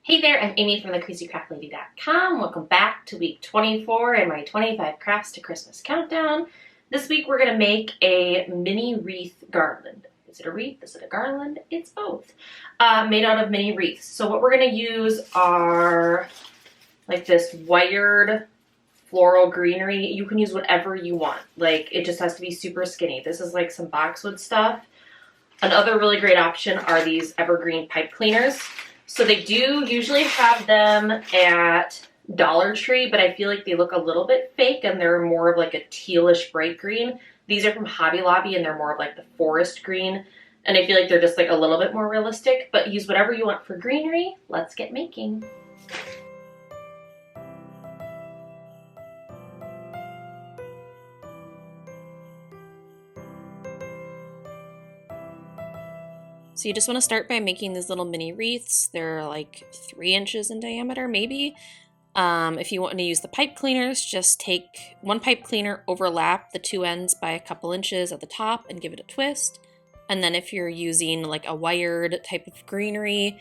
Hey there, I'm Amy from thecrazycraftlady.com. Welcome back to week 24 in my 25 crafts to Christmas countdown. This week we're going to make a mini wreath garland. Is it a wreath? Is it a garland? It's both. Made out of mini wreaths. So what we're going to use are like this wired floral greenery. You can use whatever you want. Like, it just has to be super skinny. This is like some boxwood stuff. Another really great option are these evergreen pipe cleaners. So they do usually have them at Dollar Tree, but I feel like they look a little bit fake and they're more of like a tealish bright green. These are from Hobby Lobby and they're more of like the forest green. And I feel like they're just like a little bit more realistic, but use whatever you want for greenery. Let's get making. So you just want to start by making these little mini wreaths. They're like 3 inches in diameter, maybe. If you want to use the pipe cleaners, just take one pipe cleaner, overlap the two ends by a couple inches at the top and give it a twist. And then if you're using like a wired type of greenery,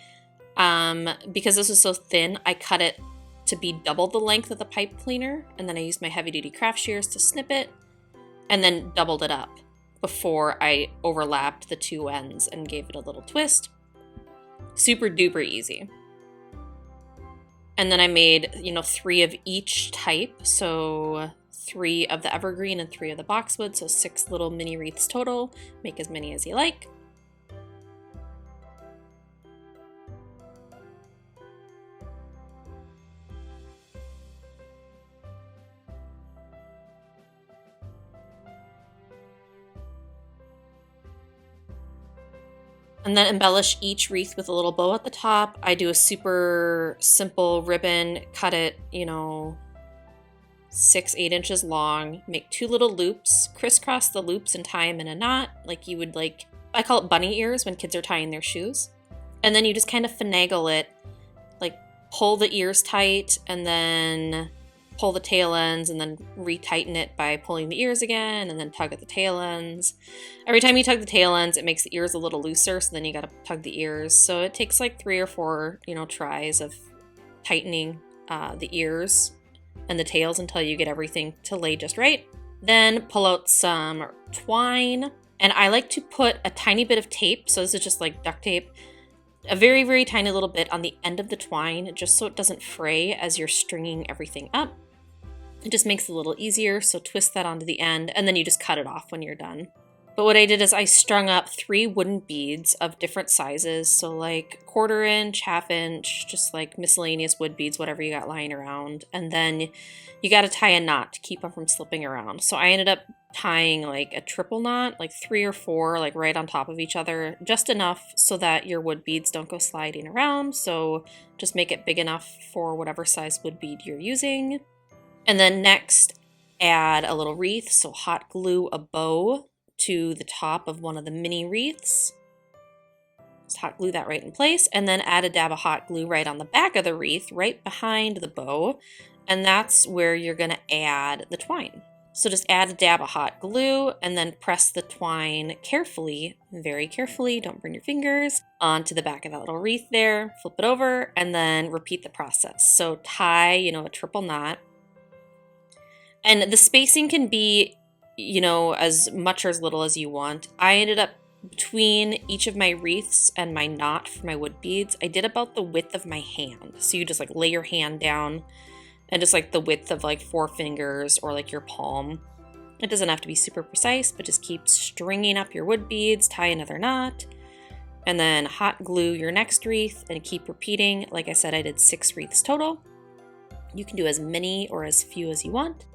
because this is so thin, I cut it to be double the length of the pipe cleaner. And then I used my heavy duty craft shears to snip it and then doubled it up before I overlapped the two ends and gave it a little twist. Super duper easy. And then I made, 3 of each type. So 3 of the evergreen and 3 of the boxwood. So 6 little mini wreaths total. Make as many as you like. And then embellish each wreath with a little bow at the top. I do a super simple ribbon, cut it, 6, 8 inches long, make 2 little loops, crisscross the loops and tie them in a knot, like you would I call it bunny ears when kids are tying their shoes. And then you just kind of finagle it, like pull the ears tight and then pull the tail ends and then retighten it by pulling the ears again and then tug at the tail ends. Every time you tug the tail ends, it makes the ears a little looser, so then you gotta tug the ears. So it takes like 3 or 4, tries of tightening the ears and the tails until you get everything to lay just right. Then pull out some twine, and I like to put a tiny bit of tape, so this is just like duct tape, a very, very tiny little bit on the end of the twine, just so it doesn't fray as you're stringing everything up. It just makes it a little easier, so twist that onto the end, and then you just cut it off when you're done. But what I did is I strung up 3 wooden beads of different sizes, so like 1/4 inch, 1/2 inch, just like miscellaneous wood beads, whatever you got lying around. And then you got to tie a knot to keep them from slipping around. So I ended up tying like a triple knot, like 3 or 4, like right on top of each other, just enough so that your wood beads don't go sliding around. So just make it big enough for whatever size wood bead you're using. And then next, add a little wreath, so hot glue a bow to the top of one of the mini wreaths. Just hot glue that right in place, and then add a dab of hot glue right on the back of the wreath, right behind the bow, and that's where you're going to add the twine. So just add a dab of hot glue, and then press the twine carefully, very carefully, don't burn your fingers, onto the back of that little wreath there, flip it over, and then repeat the process. So tie, a triple knot. And the spacing can be, as much or as little as you want. I ended up between each of my wreaths and my knot for my wood beads, I did about the width of my hand. So you just like lay your hand down and just like the width of like 4 fingers or like your palm. It doesn't have to be super precise, but just keep stringing up your wood beads, tie another knot, and then hot glue your next wreath and keep repeating. Like I said, I did 6 wreaths total. You can do as many or as few as you want.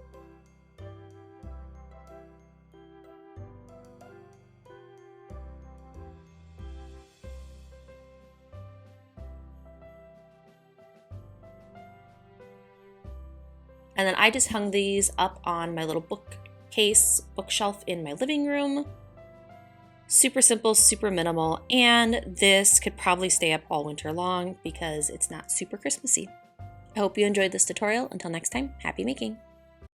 And then I just hung these up on my little bookshelf in my living room. Super simple, super minimal, and this could probably stay up all winter long because it's not super Christmassy. I hope you enjoyed this tutorial. Until next time, happy making!